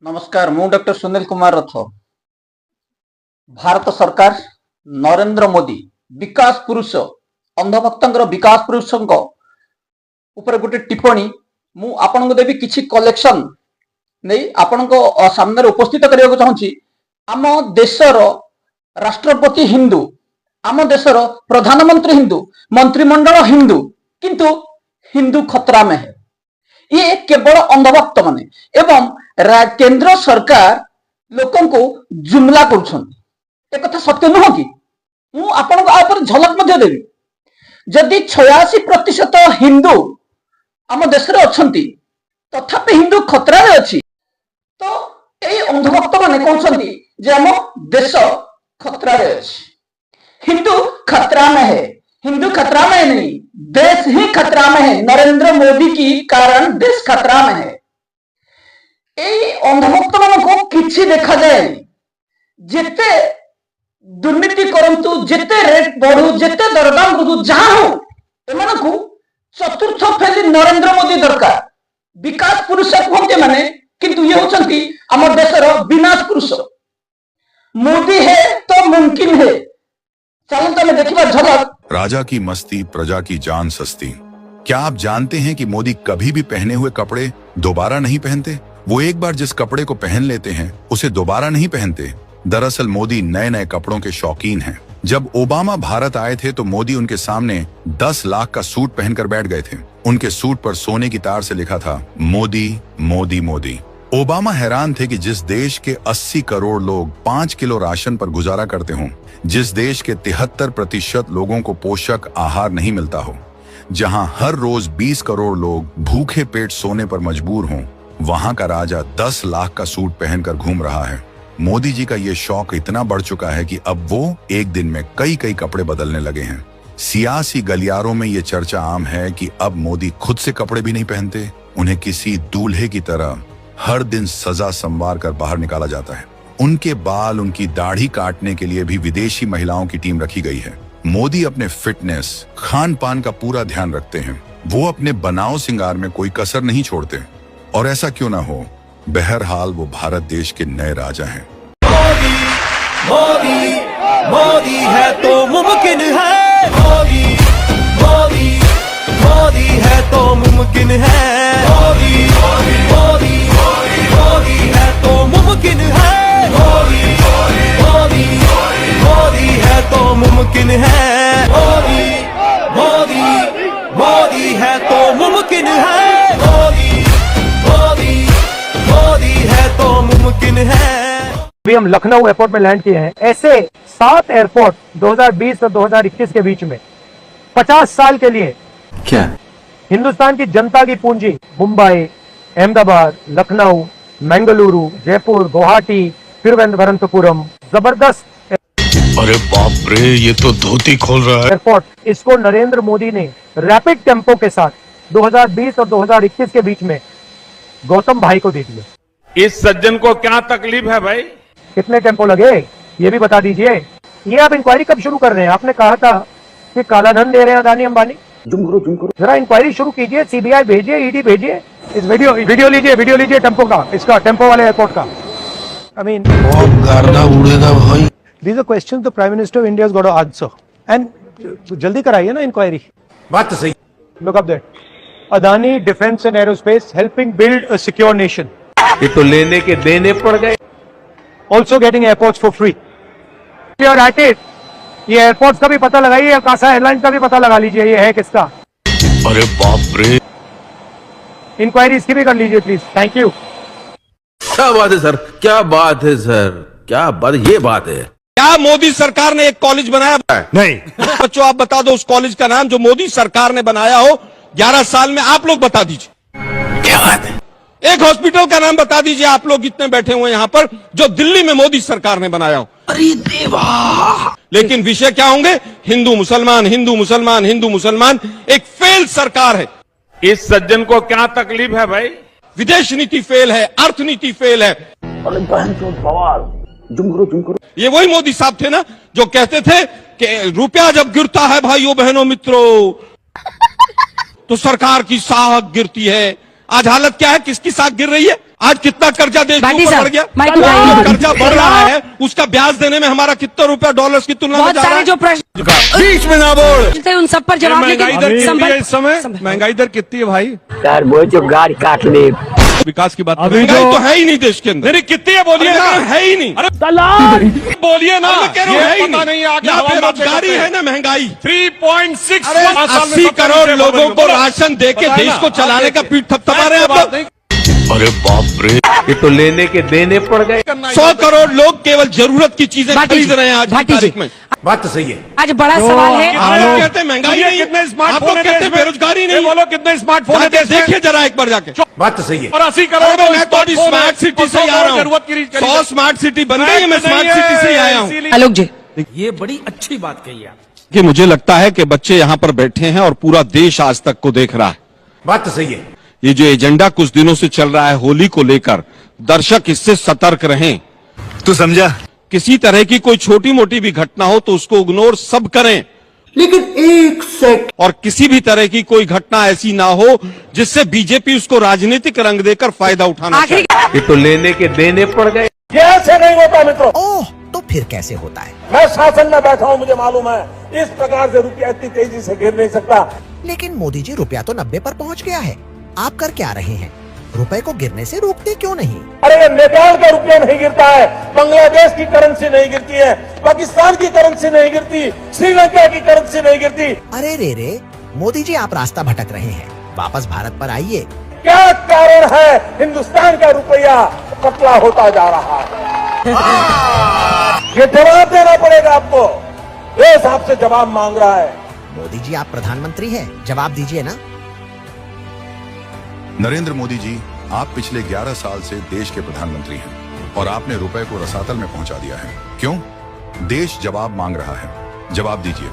नमस्कार मु डॉक्टर सुनील कुमार रथ। भारत सरकार नरेंद्र मोदी विकास पुरुष अंधभक्तर विकास पुरुष ऊपर गोटे टिप्पणी मु आपन को देवी किछि कलेक्शन नहीं आपण सामने उपस्थित करने चाहूँगी। आम देशर राष्ट्रपति हिंदू, आम देशर प्रधानमंत्री हिंदू, मंत्रिमंडल हिंदू, किंतु हिंदू खतरा में है। ये केवल अंधभक्त माने एवं केंद्र सरकार लोकन को जुमला कर कथा सत्य नुह कि मुझे झलक देवी। जदि 86% हिंदू आम देश अच्छी तथापि हिंदू खतरा अच्छी तो यही अंधभक्त माने कहते आम देश खतरा अच्छी। हिंदू खतरा में है, हिंदू खतरा में नहीं, देश ही खतरा में है। नरेंद्र मोदी की कारण देश खतरा में है। यही अंधभक्त मान किसी देखा जाए जिते दुर्नीति करंतु, जिते रेट बढ़ू, जिते दरदाम बढ़ू, जहां हो एमानकु चतुर्थ फेली नरेंद्र मोदी दरकार। विकास पुरुष कहते माने किंतु ये होचंती हमर देशर विनाश पुरुष। मोदी है तो मुमकिन है। चलो तो देखिबा झलक। राजा की मस्ती प्रजा की जान सस्ती। क्या आप जानते हैं कि मोदी कभी भी पहने हुए कपड़े दोबारा नहीं पहनते? वो एक बार जिस कपड़े को पहन लेते हैं उसे दोबारा नहीं पहनते। दरअसल मोदी नए नए कपड़ों के शौकीन हैं। जब ओबामा भारत आए थे तो मोदी उनके सामने 10 लाख का सूट पहनकर बैठ गए थे। उनके सूट पर सोने की तार से लिखा था मोदी मोदी मोदी। ओबामा हैरान थे कि जिस देश के 80 करोड़ लोग 5 किलो राशन पर गुजारा करते हों, जिस देश के 73% लोगों को पोषक आहार नहीं मिलता हो, जहां हर रोज 20 करोड़ लोग भूखे पेट सोने पर मजबूर हों, वहां का राजा 10 लाख का सूट पहनकर घूम रहा है। मोदी जी का ये शौक इतना बढ़ चुका है कि अब वो एक दिन में कई कई कपड़े बदलने लगे हैं। सियासी गलियारों में ये चर्चा आम है कि अब मोदी खुद से कपड़े भी नहीं पहनते। उन्हें किसी दूल्हे की तरह हर दिन सजा संवार कर बाहर निकाला जाता है। उनके बाल, उनकी दाढ़ी काटने के लिए भी विदेशी महिलाओं की टीम रखी गई है। मोदी अपने फिटनेस, खान पान का पूरा ध्यान रखते हैं। वो अपने बनाव सिंगार में कोई कसर नहीं छोड़ते। और ऐसा क्यों ना हो, बहरहाल वो भारत देश के नए राजा हैं। मोदी मोदी मोदी है तो मुमकिन है। मोदी मोदी मोदी है तो मुमकिन है। मोदी मोदी मोदी है तो मुमकिन है। मोदी मोदी मोदी है तो मुमकिन है। मोदी मोदी मोदी है तो मुमकिन है। मोदी मोदी मोदी है तो मुमकिन है। अभी हम लखनऊ एयरपोर्ट में लैंड किए हैं। ऐसे 7 एयरपोर्ट 2020 और 2021 के बीच में 50 साल के लिए क्या हिंदुस्तान की जनता की पूंजी मुंबई, अहमदाबाद, लखनऊ, मंगलुरु, जयपुर, गुवाहाटी, तिरुवनंतपुरम, जबरदस्त। अरे बाप रे, ये तो धोती खोल रहा है। एयरपोर्ट, इसको नरेंद्र मोदी ने रैपिड टेम्पो के साथ 2020 और 2021 के बीच में गौतम भाई को दे दिया। इस सज्जन को क्या तकलीफ है भाई? कितने टेम्पो लगे ये भी बता दीजिए। ये आप इंक्वायरी कब शुरू कर रहे हैं? आपने कहा था कि काला धन दे रहे हैं अदानी अंबानी। जरा इंक्वायरी शुरू कीजिए, सीबीआई भेजिए, ईडी भेजिए। इस वीडियो लीजिए टेम्पो का, इसका टेम्पो वाले एयरपोर्ट का। आई मीन गर्दा उड़ेगा भाई। These are questions the Prime Minister of India has got to answer. And जल्दी कराइए ना इंक्वायरी। बात तो सही। Look up there. Adani Defense and Aerospace helping build a secure nation. ये तो लेने के देने पड़ गए। Also getting airports for free. You're at it. ये एयरपोर्ट्स का भी पता लगाइए, कासा एयरलाइंस का भी पता लगा लीजिए ये है किसका। अरे बाप रे, इंक्वायरी इसकी भी कर लीजिए प्लीज। Thank you. क्या बात है सर, क्या बात है सर, क्या बात, ये बात है। क्या मोदी सरकार ने एक कॉलेज बनाया? नहीं। बच्चों आप बता दो उस कॉलेज का नाम जो मोदी सरकार ने बनाया हो 11 साल में। आप लोग बता दीजिए। क्या बात है? एक हॉस्पिटल का नाम बता दीजिए आप लोग जितने बैठे हुए यहाँ पर, जो दिल्ली में मोदी सरकार ने बनाया हो। अरे देवा। लेकिन विषय क्या होंगे? हिंदू मुसलमान, हिंदू मुसलमान, हिंदू मुसलमान। एक फेल सरकार है। इस सज्जन को क्या तकलीफ है भाई? विदेश नीति फेल है, अर्थनीति फेल है। ये वही मोदी साहब थे ना जो कहते थे कि रुपया जब गिरता है भाइयों बहनों मित्रों तो सरकार की साहब गिरती है। आज हालत क्या है, किसकी साख गिर रही है, आज कितना कर्जा देश के भाटी ऊपर साहब, बढ़ गया, माइक जो उठाइए। कर्जा बढ़ रहा है उसका ब्याज देने में हमारा कितना रुपया डॉलर्स की तुलना में बहुत जा रहा सारे है। जो प्रश्न बीच में ना बोल। थे उन सब पर जवाब महंगाई दर कितनी है इस समय, संभल- महंगाई दर कितनी है भाई, यार वो जो गाड़ी काट ले विकास की बात महंगाई तो है ही नहीं देश के अंदर, कितनी है बोलिए ना, है ही नहीं, अरे बोलिए ना, है ही नहीं, यहाँ बेरोजगारी है ना, महंगाई 3.6, 80 करोड़ लोगों को राशन दे के देश को चलाने का पीठ थपथपा रहे हैं आप लोग। अरे बाप रे, ये तो लेने के देने पड़ गए। 100 करोड़ लोग केवल जरूरत की चीजें भाटी खरीद जी, रहे हैं आज की भाटी जी। तारीख में। बात तो सही है। आज बड़ा सवाल है। आप लोग कहते हैं महंगाई नहीं, कितने स्मार्टफोन कहते हैं बेरोजगारी नहीं, बोलो कितने स्मार्टफोन देखिए जरा एक बार जाके, बात तो सही है। और 80 करोड़ मैं तो अभी स्मार्ट सिटी से ही आ रहा हूँ, 100 स्मार्ट सिटी बन गई है, मैं स्मार्ट सिटी से ही आया हूँ। आलोक जी, ये बड़ी अच्छी बात कही आप। कि मुझे लगता है कि बच्चे यहाँ पर बैठे हैं और पूरा देश आज तक को देख रहा है। बात तो सही है। ये जो एजेंडा कुछ दिनों से चल रहा है होली को लेकर, दर्शक इससे सतर्क रहें। तू समझा? किसी तरह की कोई छोटी मोटी भी घटना हो तो उसको इग्नोर सब करें, लेकिन एक सेकंड और किसी भी तरह की कोई घटना ऐसी ना हो जिससे बीजेपी उसको राजनीतिक रंग देकर फायदा उठाना आखिरी चाहे। ये तो लेने के देने पड़ गए। ऐसे नहीं होता मित्रों। ओह, तो फिर कैसे होता है? मैं शासन में बैठा हूँ, मुझे मालूम है इस प्रकार से रुपया इतनी तेजी से गिर नहीं सकता। लेकिन मोदी जी, रुपया तो 90 पर पहुंच गया है। आप कर क्या रहे हैं? रुपए को गिरने से रोकते क्यों नहीं? अरे ये नेपाल का रुपया नहीं गिरता है, बांग्लादेश की करेंसी नहीं गिरती है, पाकिस्तान की करेंसी नहीं गिरती, श्रीलंका की करेंसी नहीं गिरती। अरे रे, मोदी जी आप रास्ता भटक रहे हैं। वापस भारत पर आइए। क्या कारण है हिंदुस्तान का रुपया पतला होता जा रहा है? ये जवाब देना पड़ेगा आपको, देश आपसे जवाब मांग रहा है। मोदी जी आप प्रधानमंत्री हैं, जवाब दीजिए ना। नरेंद्र मोदी जी, आप पिछले 11 साल से देश के प्रधानमंत्री हैं और आपने रुपए को रसातल में पहुंचा दिया है। क्यों? देश जवाब मांग रहा है, जवाब दीजिए।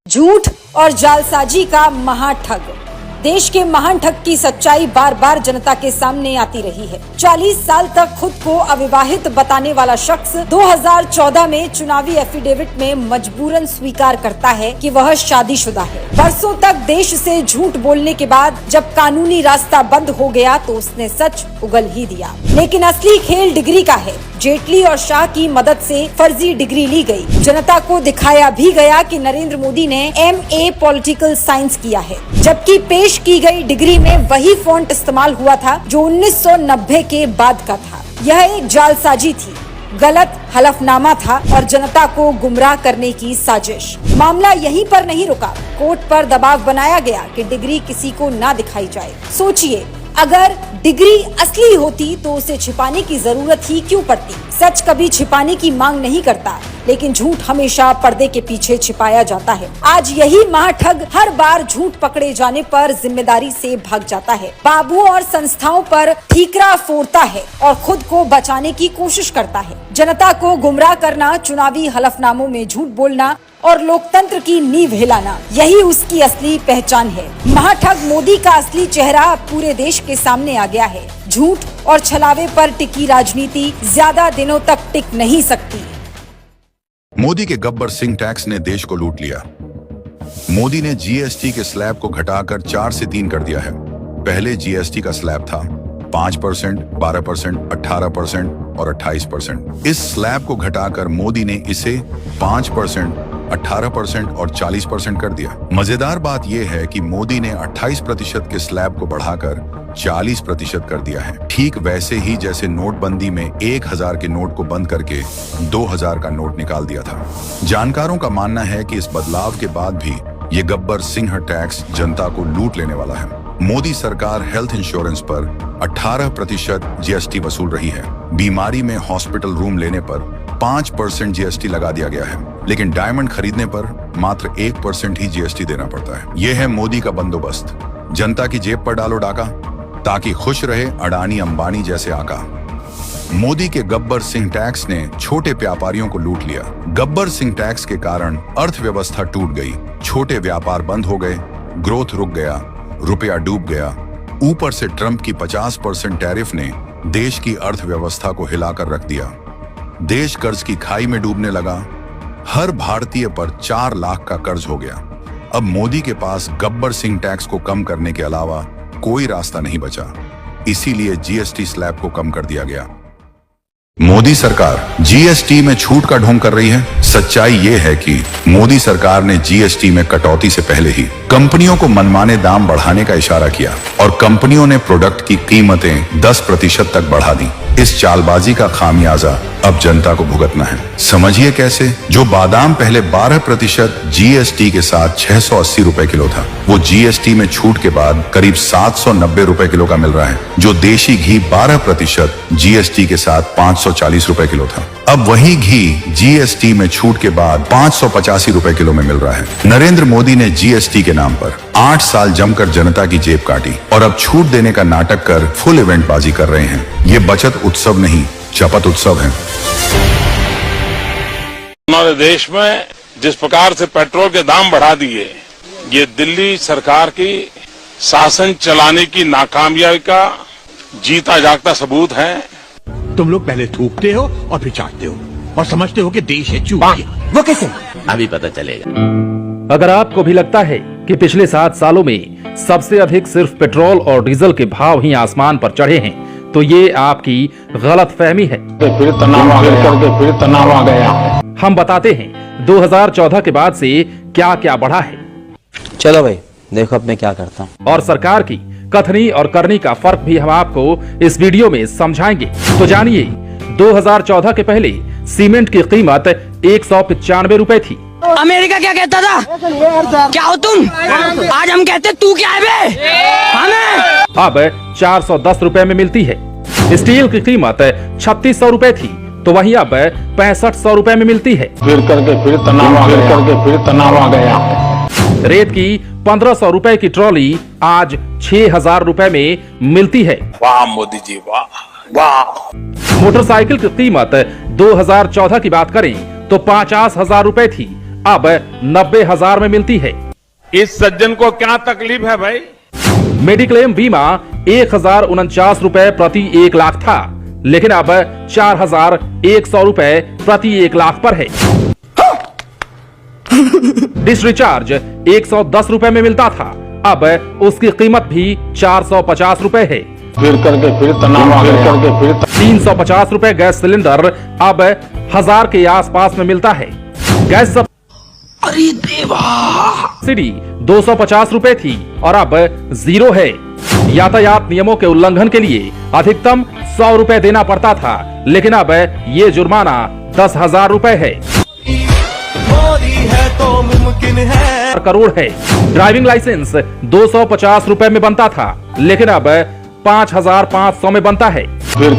झूठ और जालसाजी का महाठग। देश के महान ठग की सच्चाई बार बार जनता के सामने आती रही है। 40 साल तक खुद को अविवाहित बताने वाला शख्स 2014 में चुनावी एफिडेविट में मजबूरन स्वीकार करता है कि वह शादीशुदा है। बरसों तक देश से झूठ बोलने के बाद जब कानूनी रास्ता बंद हो गया तो उसने सच उगल ही दिया। लेकिन असली खेल डिग्री का है। जेटली और शाह की मदद से फर्जी डिग्री ली गई। जनता को दिखाया भी गया कि नरेंद्र मोदी ने MA पॉलिटिकल साइंस किया है, जबकि पेश की गई डिग्री में वही फॉन्ट इस्तेमाल हुआ था जो 1990 के बाद का था। यह एक जालसाजी थी, गलत हलफनामा था और जनता को गुमराह करने की साजिश। मामला यहीं पर नहीं रुका, कोर्ट पर दबाव बनाया गया कि डिग्री किसी को ना दिखाई जाए। सोचिए, अगर डिग्री असली होती तो उसे छिपाने की जरूरत ही क्यों पड़ती? सच कभी छिपाने की मांग नहीं करता, लेकिन झूठ हमेशा पर्दे के पीछे छिपाया जाता है। आज यही महाठग हर बार झूठ पकड़े जाने पर जिम्मेदारी से भाग जाता है, बाबुओं और संस्थाओं पर ठीकरा फोड़ता है और खुद को बचाने की कोशिश करता है। जनता को गुमराह करना, चुनावी हलफनामों में झूठ बोलना और लोकतंत्र की नींव हिलाना, यही उसकी असली पहचान है। महाठग मोदी का असली चेहरा अब पूरे देश के सामने आ गया है। झूठ और छलावे पर टिकी राजनीति ज्यादा दिनों तक टिक नहीं सकती। मोदी के गब्बर सिंह टैक्स ने देश को लूट लिया। मोदी ने GST के स्लैब को घटाकर 4 से 3 कर दिया है। पहले GST का स्लैब था 5%, 12%, 18% और 28%। इस स्लैब को घटाकर मोदी ने इसे 5%, 18% और 40% कर दिया। मजेदार बात यह है कि मोदी ने 28% के स्लैब को बढ़ाकर 40% कर दिया है। ठीक वैसे ही जैसे नोटबंदी में 1000 के नोट को बंद करके 2000 का नोट निकाल दिया था। जानकारों का मानना है कि इस बदलाव के बाद भी ये गब्बर सिंह टैक्स जनता को लूट लेने वाला है। मोदी सरकार हेल्थ इंश्योरेंस पर 18% GST वसूल रही है। बीमारी में हॉस्पिटल रूम लेने पर 5% GST लगा दिया गया है, लेकिन डायमंड खरीदने पर मात्र 1% ही GST देना पड़ता है। यह है मोदी का बंदोबस्त। जनता की जेब पर डालो डाका, ताकि खुश रहे अडानी अंबानी जैसे आका। मोदी के गब्बर सिंह टैक्स ने छोटे व्यापारियों को लूट लिया। गब्बर सिंह टैक्स के कारण अर्थव्यवस्था टूट गई, छोटे व्यापार बंद हो गए, ग्रोथ रुक गया, रुपया डूब गया। ऊपर से ट्रंप की 50% टैरिफ ने देश की अर्थव्यवस्था को हिलाकर रख दिया। देश कर्ज की खाई में डूबने लगा। हर भारतीय पर 4 लाख का कर्ज हो गया। अब मोदी के पास गब्बर सिंह टैक्स को कम करने के अलावा अब कोई रास्ता नहीं बचा। इसीलिए जीएसटी स्लैब को कम कर दिया गया। मोदी सरकार जीएसटी में छूट का ढोंग कर रही है। सच्चाई ये है कि मोदी सरकार ने जीएसटी में कटौती से पहले ही कंपनियों को मनमाने दाम बढ़ाने का इशारा किया और कंपनियों ने प्रोडक्ट की कीमतें 10% तक बढ़ा दी। इस चालबाजी का खामियाजा अब जनता को भुगतना है। समझिए कैसे। जो बादाम पहले 12% जीएसटी के साथ 680 रुपए किलो था, वो जीएसटी में छूट के बाद करीब 790 रुपए किलो का मिल रहा है। जो देशी घी 12% जीएसटी के साथ 540 रुपए किलो था, अब वही घी जीएसटी में छूट के बाद 585 रुपए किलो में मिल रहा है। नरेंद्र मोदी ने जीएसटी के नाम पर 8 साल जमकर जनता की जेब काटी और अब छूट देने का नाटक कर फुल इवेंट बाजी कर रहे हैं। ये बचत उत्सव नहीं, शपथ उत्सव है। हमारे देश में जिस प्रकार से पेट्रोल के दाम बढ़ा दिए, ये दिल्ली सरकार की शासन चलाने की नाकामयाबी का जीता जागता सबूत है। तुम लोग पहले थूकते हो और फिर चाटते हो और समझते हो कि देश है चूतिया। वो कैसे? अभी पता चलेगा। अगर आपको भी लगता है कि पिछले 7 सालों में सबसे अधिक सिर्फ पेट्रोल और डीजल के भाव ही आसमान पर चढ़े हैं, तो ये आपकी गलतफहमी है। फिर तनाव आ गया। हम बताते हैं 2014 के बाद से क्या क्या बढ़ा है। चलो भाई देखो अब मैं क्या करता हूँ। और सरकार की कथनी और करनी का फर्क भी हम आपको इस वीडियो में समझाएंगे। तो जानिए, 2014 के पहले सीमेंट की कीमत 195 रुपए थी। अमेरिका क्या कहता था? क्या हो तुम? आज हम कहते तू क्या है बे? हमें अब 410 रुपए में मिलती है। स्टील की कीमत 3600 रुपए थी, तो वहीं अब 6500 रुपए में मिलती है। फिर तनाव आ गया। रेत की 1500 रुपए की ट्रॉली आज 6000 रुपए में मिलती है। वाह मोदी जी, वाह वाह। मोटरसाइकिल की कीमत 2014 की बात करें तो 50,000 रुपए थी, अब 90,000 में मिलती है। इस सज्जन को क्या तकलीफ है भाई? मेडिक्लेम बीमा 1049 रुपए प्रति 1 लाख था, लेकिन अब 4100 रुपए प्रति 1 लाख पर है। डिश रिचार्ज 110 रुपए में मिलता था, अब उसकी कीमत भी 450 रुपए है। फिर तनाव आ गया। 350 रुपए गैस सिलेंडर अब 1000 के आसपास में मिलता है। गैस अरे देवा, सब्सिडी 250 रुपए थी और अब 0 है। यातायात नियमों के उल्लंघन के लिए अधिकतम 100 रुपए देना पड़ता था, लेकिन अब ये जुर्माना 10,000 रुपए है। मोदी है तो मुमकिन है। करोड़ है। ड्राइविंग लाइसेंस 250 रुपए में बनता था, लेकिन अब 5500 में बनता है। फिर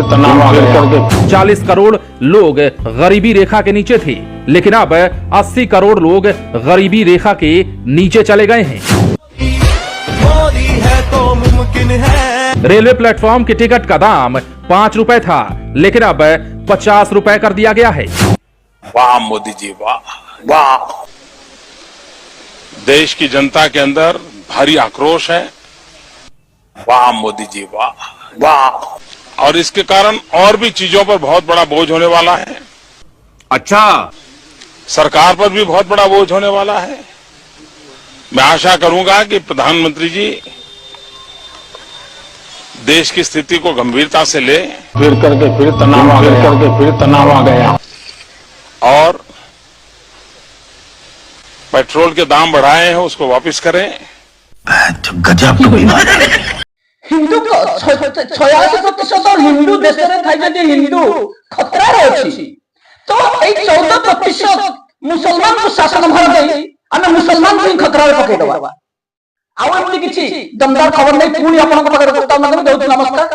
तनाव आ गया। 40 करोड़ लोग गरीबी रेखा के नीचे थे, लेकिन अब 80 करोड़ लोग गरीबी रेखा के नीचे चले गए हैं। मोदी है तो मुमकिन है। रेलवे प्लेटफॉर्म की टिकट का दाम 5 रुपए था, लेकिन अब 50 रुपए कर दिया गया है। वाह मोदी जी, वाह वाह। देश की जनता के अंदर भारी आक्रोश है। वाह मोदी जी, वाह वाह। और इसके कारण और भी चीजों पर बहुत बड़ा बोझ होने वाला है। अच्छा, सरकार पर भी बहुत बड़ा बोझ होने वाला है। मैं आशा करूंगा कि प्रधानमंत्री जी देश की स्थिति को गंभीरता से ले। फिर तनाव आ गया। और पेट्रोल के दाम बढ़ाए हैं उसको वापस करें। गजब की बीमारी है। हिंदू 86% हिंदू देश में हिंदू खतरा अच्छी, तो 14% मुसलमान को शासन भार दे आम मुसलमान को खतरा पकड़। आउ एमती किसी दमदार खबर नहीं, पुणी आपन नमस्कार।